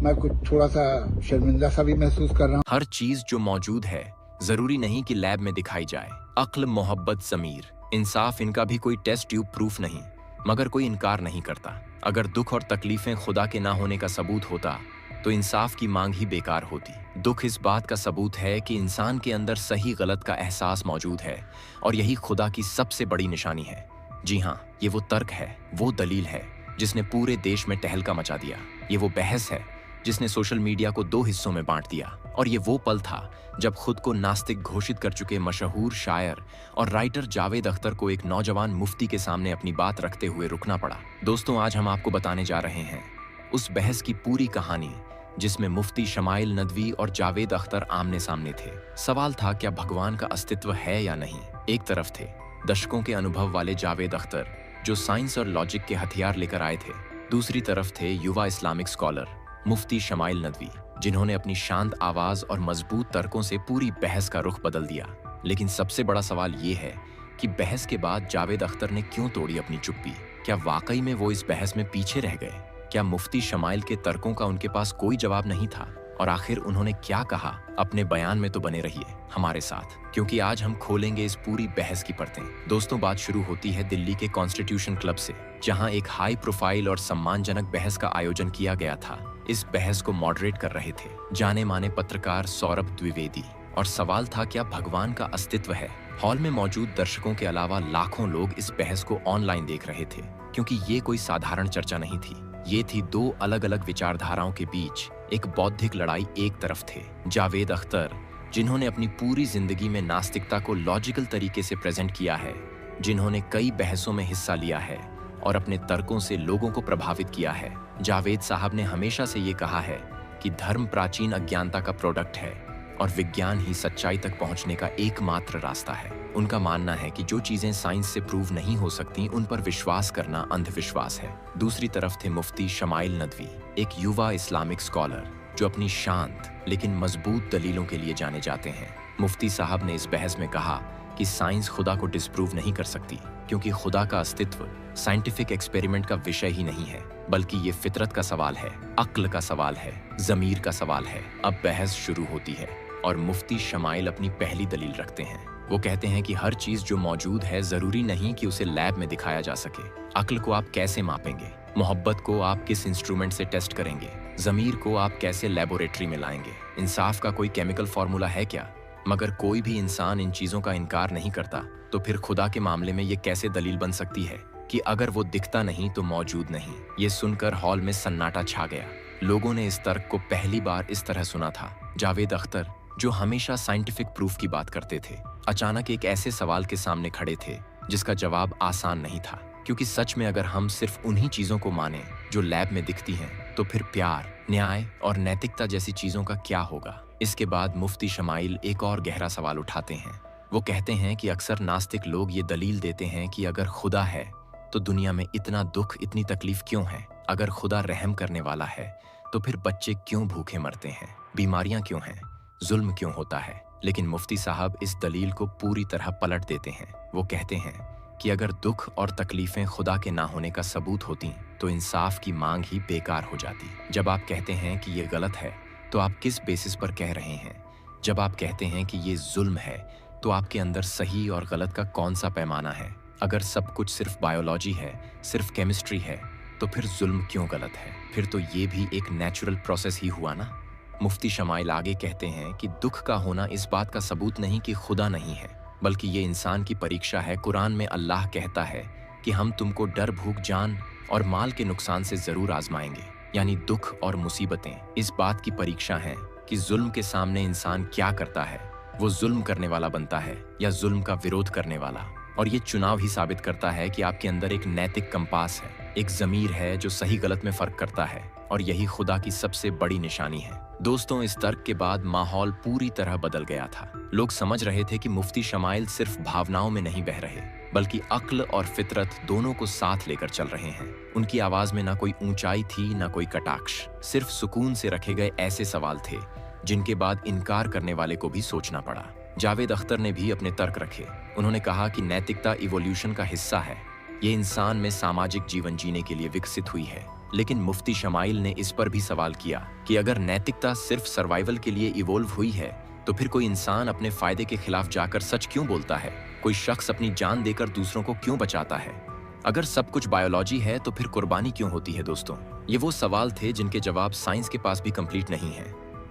मैं कुछ थोड़ा सा शर्मिंदा सा भी महसूस कर रहा हूँ। हर चीज जो मौजूद है जरूरी नहीं कि लैब में दिखाई जाए। अक्ल, मोहब्बत, ज़मीर, इंसाफ, इनका भी कोई टेस्ट ट्यूब प्रूफ नहीं, मगर कोई इनकार नहीं करता। अगर दुख और तकलीफें खुदा के ना होने का सबूत होता तो इंसाफ की मांग ही बेकार होती। दुख इस बात का सबूत है कि इंसान के अंदर सही गलत का एहसास मौजूद है, और यही खुदा की सबसे बड़ी निशानी है। जी हाँ, ये वो तर्क है, वो दलील है जिसने पूरे देश में तहलका मचा दिया। ये वो बहस है जिसने सोशल मीडिया को 2 हिस्सों में बांट दिया। और ये वो पल था जब खुद को नास्तिक घोषित कर चुके मशहूर शायर और राइटर जावेद अख्तर को एक नौजवान मुफ्ती के सामने अपनी बात रखते हुए रुकना पड़ा। दोस्तों, आज हम आपको बताने जा रहे हैं उस बहस की पूरी कहानी जिसमें मुफ्ती शमाइल नदवी और जावेद अख्तर आमने सामने थे। सवाल था, क्या भगवान का अस्तित्व है या नहीं। एक तरफ थे दशकों के अनुभव वाले जावेद अख्तर, जो साइंस और लॉजिक के हथियार लेकर आए थे। दूसरी तरफ थे युवा इस्लामिक स्कॉलर मुफ्ती शमाइल नदवी, जिन्होंने अपनी शांत आवाज और मजबूत तर्कों से पूरी बहस का रुख बदल दिया। लेकिन सबसे बड़ा सवाल ये है कि बहस के बाद जावेद अख्तर ने क्यों तोड़ी अपनी चुप्पी। क्या वाकई में वो इस बहस में पीछे रह गए? क्या मुफ्ती शमाइल के तर्कों का उनके पास कोई जवाब नहीं था? और आखिर उन्होंने क्या कहा? अपने बयान में तो बने रहिए हमारे साथ, क्योंकि आज हम खोलेंगे इस पूरी बहस की परतें। दोस्तों, बात शुरू होती है दिल्ली के कॉन्स्टिट्यूशन क्लब से, जहां एक हाई प्रोफाइल और सम्मानजनक बहस का आयोजन किया गया था। इस बहस को मॉडरेट कर रहे थे जाने माने पत्रकार सौरभ द्विवेदी, और सवाल था, क्या भगवान का अस्तित्व है। हॉल में मौजूद दर्शकों के अलावा लाखों लोग इस बहस को ऑनलाइन देख रहे थे, क्योंकि ये कोई साधारण चर्चा नहीं थी। ये थी 2 अलग अलग विचारधाराओं के बीच एक बौद्धिक लड़ाई। एक तरफ थे जावेद अख्तर, जिन्होंने अपनी पूरी जिंदगी में नास्तिकता को लॉजिकल तरीके से प्रेजेंट किया है, जिन्होंने कई बहसों में हिस्सा लिया है और अपने तर्कों से लोगों को प्रभावित किया है। जावेद साहब ने हमेशा से ये कहा है कि धर्म प्राचीन अज्ञानता का प्रोडक्ट है और विज्ञान ही सच्चाई तक पहुंचने का एकमात्र रास्ता है। उनका मानना है कि जो चीजें साइंस से प्रूव नहीं हो सकती, उन पर विश्वास करना अंधविश्वास है। दूसरी तरफ थे मुफ्ती शमाइल नदवी, एक युवा इस्लामिक स्कॉलर जो अपनी शांत लेकिन मजबूत दलीलों के लिए जाने जाते हैं। मुफ्ती साहब ने इस बहस में कहा कि साइंस खुदा को डिस्प्रूव नहीं कर सकती, क्योंकि खुदा का अस्तित्व साइंटिफिक एक्सपेरिमेंट का विषय ही नहीं है, बल्कि ये फितरत का सवाल है, अक्ल का सवाल है, ज़मीर का सवाल है। अब बहस शुरू होती है और मुफ्ती शमाइल अपनी पहली दलील रखते हैं। वो कहते हैं कि हर चीज जो मौजूद है जरूरी नहीं कि उसे लैब में दिखाया जा सके। अक्ल को आप कैसे मापेंगे? मोहब्बत को आप किस इंस्ट्रूमेंट से टेस्ट करेंगे? ज़मीर को आप कैसे लेबोरेटरी में लाएंगे? इंसाफ का कोई केमिकल फॉर्मूला है क्या? मगर कोई भी इंसान इन चीजों का इनकार नहीं करता, तो फिर खुदा के मामले में ये कैसे दलील बन सकती है कि अगर वो दिखता नहीं तो मौजूद नहीं। ये सुनकर हॉल में सन्नाटा छा गया। लोगों ने इस तर्क को पहली बार इस तरह सुना था। जावेद अख्तर, जो हमेशा साइंटिफिक प्रूफ की बात करते थे, अचानक एक ऐसे सवाल के सामने खड़े थे जिसका जवाब आसान नहीं था। क्योंकि सच में अगर हम सिर्फ उन्हीं चीजों को माने जो लैब में दिखती हैं, तो फिर प्यार, न्याय और नैतिकता जैसी चीजों का क्या होगा? इसके बाद मुफ्ती शमाइल एक और गहरा सवाल उठाते हैं। वो कहते हैं कि अक्सर नास्तिक लोग ये दलील देते हैं कि अगर खुदा है तो दुनिया में इतना दुख, इतनी तकलीफ क्यों है? अगर खुदा रहम करने वाला है तो फिर बच्चे क्यों भूखे मरते हैं? बीमारियां क्यों हैं? जुल्म क्यों होता है? लेकिन मुफ्ती साहब इस दलील को पूरी तरह पलट देते हैं। वो कहते हैं कि अगर दुख और तकलीफें खुदा के ना होने का सबूत होती तो इंसाफ की मांग ही बेकार हो जाती। जब आप कहते हैं कि ये गलत है तो आप किस बेसिस पर कह रहे हैं? जब आप कहते हैं कि ये जुल्म है तो आपके अंदर सही और गलत का कौन सा पैमाना है? अगर सब कुछ सिर्फ बायोलॉजी है, सिर्फ केमिस्ट्री है, तो फिर जुल्म क्यों गलत है? फिर तो ये भी एक नेचुरल प्रोसेस ही हुआ ना। मुफ्ती शमाइल आगे कहते हैं कि दुख का होना इस बात का सबूत नहीं कि खुदा नहीं है, बल्कि ये इंसान की परीक्षा है। कुरान में अल्लाह कहता है कि हम तुमको डर, भूख, जान और माल के नुकसान से जरूर आजमाएंगे। यानी दुख और मुसीबतें इस बात की परीक्षा हैं कि जुल्म के सामने इंसान क्या करता है। वो जुल्म करने वाला बनता है या जुल्म का विरोध करने वाला। और ये चुनाव ही साबित करता है कि आपके अंदर एक नैतिक कंपास है, एक ज़मीर है जो सही गलत में फर्क करता है, और यही खुदा की सबसे बड़ी निशानी है। दोस्तों, इस तर्क के बाद माहौल पूरी तरह बदल गया था। लोग समझ रहे थे कि मुफ्ती शमाइल सिर्फ भावनाओं में नहीं बह रहे, बल्कि अक्ल और फितरत दोनों को साथ लेकर चल रहे हैं। उनकी आवाज में ना कोई ऊंचाई थी, ना कोई कटाक्ष, सिर्फ सुकून से रखे गए ऐसे सवाल थे जिनके बाद इनकार करने वाले को भी सोचना पड़ा। जावेद अख्तर ने भी अपने तर्क रखे। उन्होंने कहा कि नैतिकता इवोल्यूशन का हिस्सा है। ये इंसान में सामाजिक जीवन जीने के लिए विकसित हुई है। लेकिन मुफ्ती शमाइल ने इस पर भी सवाल किया कि अगर नैतिकता सिर्फ सर्वाइवल के लिए इवोल्व हुई है तो फिर कोई इंसान अपने फायदे के खिलाफ जाकर सच क्यों बोलता है? कोई शख्स अपनी जान देकर दूसरों को क्यों बचाता है? अगर सब कुछ बायोलॉजी है तो फिर कुर्बानी क्यों होती है? दोस्तों, ये वो सवाल थे जिनके जवाब साइंस के पास भी कंप्लीट नहीं है,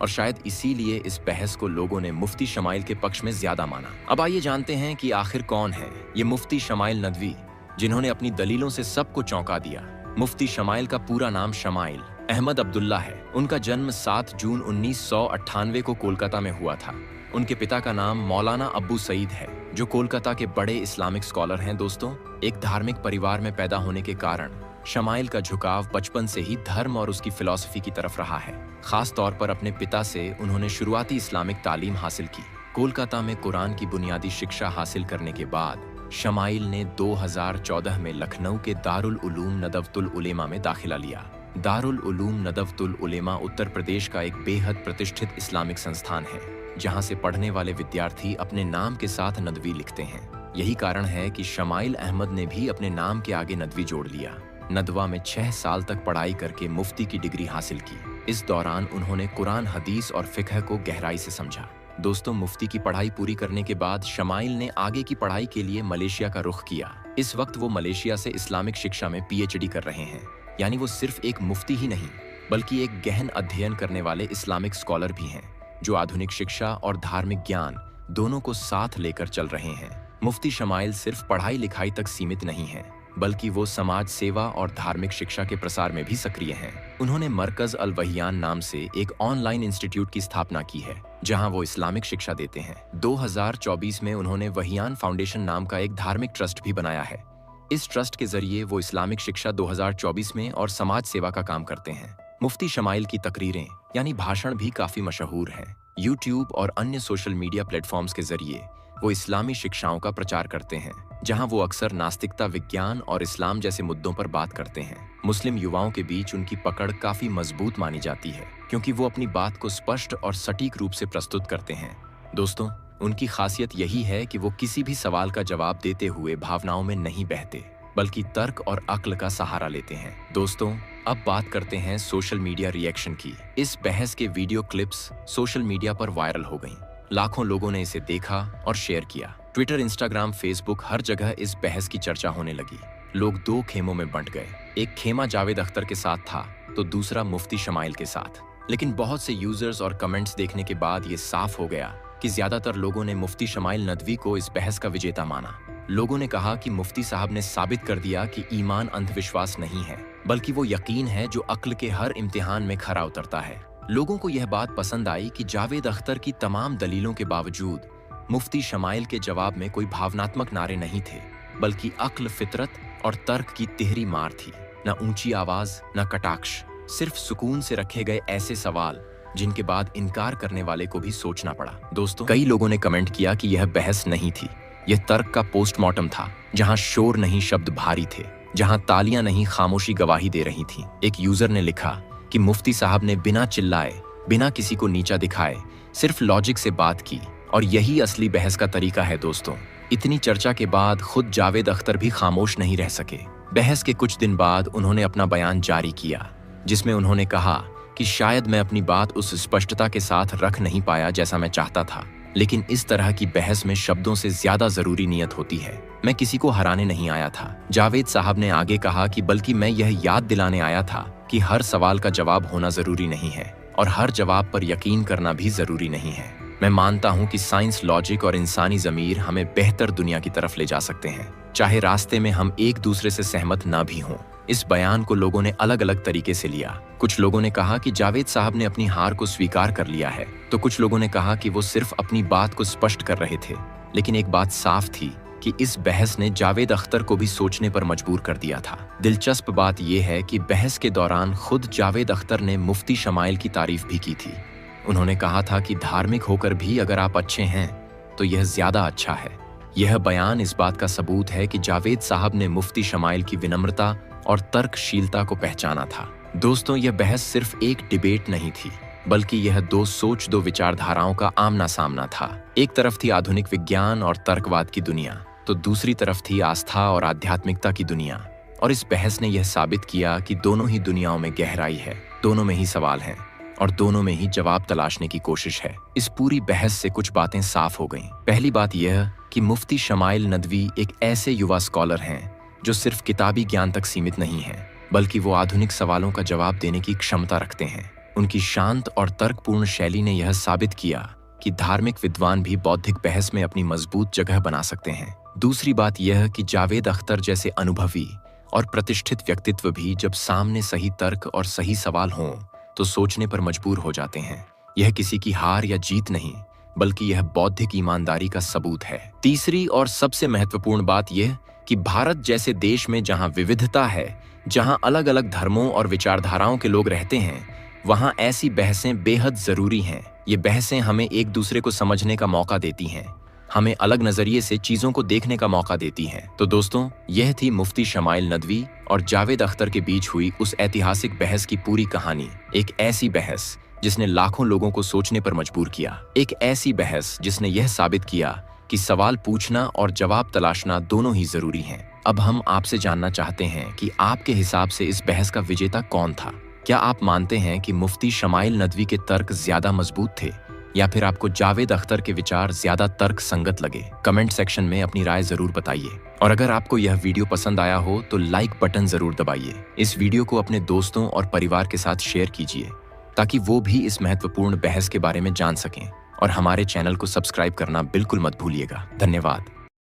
और शायद इसीलिए इस बहस को लोगों ने मुफ्ती शमाइल के पक्ष में ज्यादा माना। अब आइए जानते हैं कि आखिर कौन है ये मुफ्ती शमाइल नदवी, जिन्होंने अपनी दलीलों से सबको चौंका दिया। मुफ्ती शमाइल का पूरा नाम शमाइल अहमद अब्दुल्ला है। उनका जन्म 7 जून 1998 को कोलकाता में हुआ था। उनके पिता का नाम मौलाना अब्बू सईद है, जो कोलकाता के बड़े इस्लामिक स्कॉलर हैं। दोस्तों, एक धार्मिक परिवार में पैदा होने के कारण शमाइल का झुकाव बचपन से ही धर्म और उसकी फिलॉसफी की तरफ रहा है। खास तौर पर अपने पिता से उन्होंने शुरुआती इस्लामिक तालीम हासिल की। कोलकाता में कुरान की बुनियादी शिक्षा हासिल करने के बाद शमाइल ने 2014 में लखनऊ के दारुल उलूम नदवतुल उलेमा में दाखिला लिया। दारुल उलूम नदवतुल उलेमा उत्तर प्रदेश का एक बेहद प्रतिष्ठित इस्लामिक संस्थान है, जहां से पढ़ने वाले विद्यार्थी अपने नाम के साथ नदवी लिखते हैं। यही कारण है कि शमाइल अहमद ने भी अपने नाम के आगे नदवी जोड़ लिया। नदवा में 6 साल तक पढ़ाई करके मुफ्ती की डिग्री हासिल की। इस दौरान उन्होंने कुरान, हदीस और फिक्ह को गहराई से समझा। दोस्तों, मुफ्ती की पढ़ाई पूरी करने के बाद शमाइल ने आगे की पढ़ाई के लिए मलेशिया का रुख किया। इस वक्त वो मलेशिया से इस्लामिक शिक्षा में PhD कर रहे हैं। यानी वो सिर्फ एक मुफ्ती ही नहीं, बल्कि एक गहन अध्ययन करने वाले इस्लामिक स्कॉलर भी हैं, जो आधुनिक शिक्षा और धार्मिक ज्ञान दोनों को साथ लेकर चल रहे हैं। मुफ्ती शमाइल सिर्फ पढ़ाई लिखाई तक सीमित नहीं है, बल्कि वो समाज सेवा और धार्मिक शिक्षा के प्रसार में भी सक्रिय हैं। उन्होंने मरकज अल वहियान नाम से एक ऑनलाइन इंस्टीट्यूट की स्थापना की है, जहां वो इस्लामिक शिक्षा देते हैं। 2024 में उन्होंने वहियान फाउंडेशन नाम का एक धार्मिक ट्रस्ट भी बनाया है। इस ट्रस्ट के जरिए वो इस्लामिक शिक्षा 2024 में और समाज सेवा का काम करते हैं। मुफ्ती शमाइल की तकरीरें यानी भाषण भी काफी मशहूर हैं। यूट्यूब और अन्य सोशल मीडिया प्लेटफॉर्म्स के जरिए वो इस्लामी शिक्षाओं का प्रचार करते हैं, जहां वो अक्सर नास्तिकता, विज्ञान और इस्लाम जैसे मुद्दों पर बात करते हैं। मुस्लिम युवाओं के बीच उनकी पकड़ काफी मजबूत मानी जाती है, क्योंकि वो अपनी बात को स्पष्ट और सटीक रूप से प्रस्तुत करते हैं। दोस्तों, उनकी खासियत यही है कि वो किसी भी सवाल का जवाब देते हुए भावनाओं में नहीं बहते, बल्कि तर्क और अक्ल का सहारा लेते हैं। दोस्तों, अब बात करते हैं सोशल मीडिया रिएक्शन की। इस बहस के वीडियो क्लिप्स सोशल मीडिया पर वायरल हो गईं। लाखों लोगों ने इसे देखा और शेयर किया। ट्विटर, इंस्टाग्राम, फेसबुक, हर जगह इस बहस की चर्चा होने लगी। लोग 2 खेमों में बंट गए। एक खेमा जावेद अख्तर के साथ था तो दूसरा मुफ्ती शमाइल के साथ। लेकिन बहुत से यूजर्स और कमेंट्स देखने के बाद ये साफ हो गया कि ज्यादातर लोगों ने मुफ्ती शमाइल नदवी को इस बहस का विजेता माना। लोगों ने कहा कि मुफ्ती साहब ने साबित कर दिया कि ईमान अंधविश्वास नहीं है, बल्कि वो यकीन है जो अक्ल के हर इम्तिहान में खरा उतरता है। लोगों को यह बात पसंद आई कि जावेद अख्तर की तमाम दलीलों के बावजूद मुफ्ती शमाइल के जवाब में कोई भावनात्मक नारे नहीं थे, बल्कि अक्ल, फितरत और तर्क की तिहरी मार थी। न ऊंची आवाज, न कटाक्ष, सिर्फ सुकून से रखे गए ऐसे सवाल जिनके बाद इनकार करने वाले को भी सोचना पड़ा। दोस्तों, कई लोगों ने कमेंट किया कि यह बहस नहीं थी, यह तर्क का पोस्टमार्टम था, जहां शोर नहीं, शब्द भारी थे, जहां तालियां नहीं, खामोशी गवाही दे रही थी। एक यूजर ने लिखा कि मुफ्ती साहब ने बिना चिल्लाए, बिना किसी को नीचा दिखाए, सिर्फ लॉजिक से बात की, और यही असली बहस का तरीका है। दोस्तों, इतनी चर्चा के बाद खुद जावेद अख्तर भी खामोश नहीं रह सके। बहस के कुछ दिन बाद उन्होंने अपना बयान जारी किया, जिसमें उन्होंने कहा कि शायद मैं अपनी बात उस स्पष्टता के साथ रख नहीं पाया जैसा मैं चाहता था, लेकिन इस तरह की बहस में शब्दों से ज्यादा जरूरी नियत होती है। मैं किसी को हराने नहीं आया था। जावेद साहब ने आगे कहा कि बल्कि मैं यह याद दिलाने आया था कि हर सवाल का जवाब होना जरूरी नहीं है और हर जवाब पर यकीन करना भी जरूरी नहीं है। मैं मानता हूं कि साइंस, लॉजिक और इंसानी ज़मीर हमें बेहतर दुनिया की तरफ ले जा सकते हैं, चाहे रास्ते में हम एक दूसरे से सहमत ना भी हों। इस बयान को लोगों ने अलग अलग तरीके से लिया। कुछ लोगों ने कहा कि जावेद साहब ने अपनी हार को स्वीकार कर लिया है, तो कुछ लोगों ने कहा कि वो सिर्फ अपनी बात को स्पष्ट कर रहे थे। लेकिन एक बात साफ थी कि इस बहस ने जावेद अख्तर को भी सोचने पर मजबूर कर दिया था। दिलचस्प बात यह है कि बहस के दौरान खुद जावेद अख्तर ने मुफ्ती शमाइल की तारीफ भी की थी। उन्होंने कहा था कि धार्मिक होकर भी अगर आप अच्छे हैं तो यह ज्यादा अच्छा है। यह बयान इस बात का सबूत है कि जावेद साहब ने मुफ्ती शमाइल की विनम्रता और तर्कशीलता को पहचाना था। दोस्तों, यह बहस सिर्फ एक डिबेट नहीं थी, बल्कि यह 2 सोच, 2 विचारधाराओं का आमना सामना था। एक तरफ थी आधुनिक विज्ञान और तर्कवाद की दुनिया, तो दूसरी तरफ थी आस्था और आध्यात्मिकता की दुनिया। और इस बहस ने यह साबित किया कि दोनों ही दुनियाओं में गहराई है, दोनों में ही सवाल हैं और दोनों में ही जवाब तलाशने की कोशिश है। इस पूरी बहस से कुछ बातें साफ हो गईं। पहली बात यह कि मुफ्ती शमाइल नदवी एक ऐसे युवा स्कॉलर हैं जो सिर्फ किताबी ज्ञान तक सीमित नहीं हैं, बल्कि वो आधुनिक सवालों का जवाब देने की क्षमता रखते हैं। उनकी शांत और तर्कपूर्ण शैली ने यह साबित किया कि धार्मिक विद्वान भी बौद्धिक बहस में अपनी मजबूत जगह बना सकते हैं। दूसरी बात यह कि जावेद अख्तर जैसे अनुभवी और प्रतिष्ठित व्यक्तित्व भी जब सामने सही तर्क और सही सवाल हों तो सोचने पर मजबूर हो जाते हैं। यह किसी की हार या जीत नहीं, बल्कि यह बौद्धिक ईमानदारी का सबूत है। तीसरी और सबसे महत्वपूर्ण बात यह कि भारत जैसे देश में जहां विविधता है, जहां अलग अलग धर्मों और विचारधाराओं के लोग रहते हैं, वहां ऐसी बहसें बेहद जरूरी हैं। ये बहसें हमें एक दूसरे को समझने का मौका देती हैं, हमें अलग नजरिए से चीजों को देखने का मौका देती हैं। तो दोस्तों, यह थी मुफ्ती शमाइल नदवी और जावेद अख्तर के बीच हुई उस ऐतिहासिक बहस की पूरी कहानी। एक ऐसी बहस जिसने लाखों लोगों को सोचने पर मजबूर किया, एक ऐसी बहस जिसने यह साबित किया कि सवाल पूछना और जवाब तलाशना दोनों ही जरूरी हैं। अब हम आपसे जानना चाहते हैं कि आपके हिसाब से इस बहस का विजेता कौन था? क्या आप मानते हैं कि मुफ्ती शमाइल नदवी के तर्क ज्यादा मजबूत थे, या फिर आपको जावेद अख्तर के विचार ज्यादा तर्क संगत लगे? कमेंट सेक्शन में अपनी राय जरूर बताइए। और अगर आपको यह वीडियो पसंद आया हो तो लाइक बटन जरूर दबाइए। इस वीडियो को अपने दोस्तों और परिवार के साथ शेयर कीजिए ताकि वो भी इस महत्वपूर्ण बहस के बारे में जान सकें। और हमारे चैनल को सब्सक्राइब करना बिल्कुल मत भूलिएगा। धन्यवाद।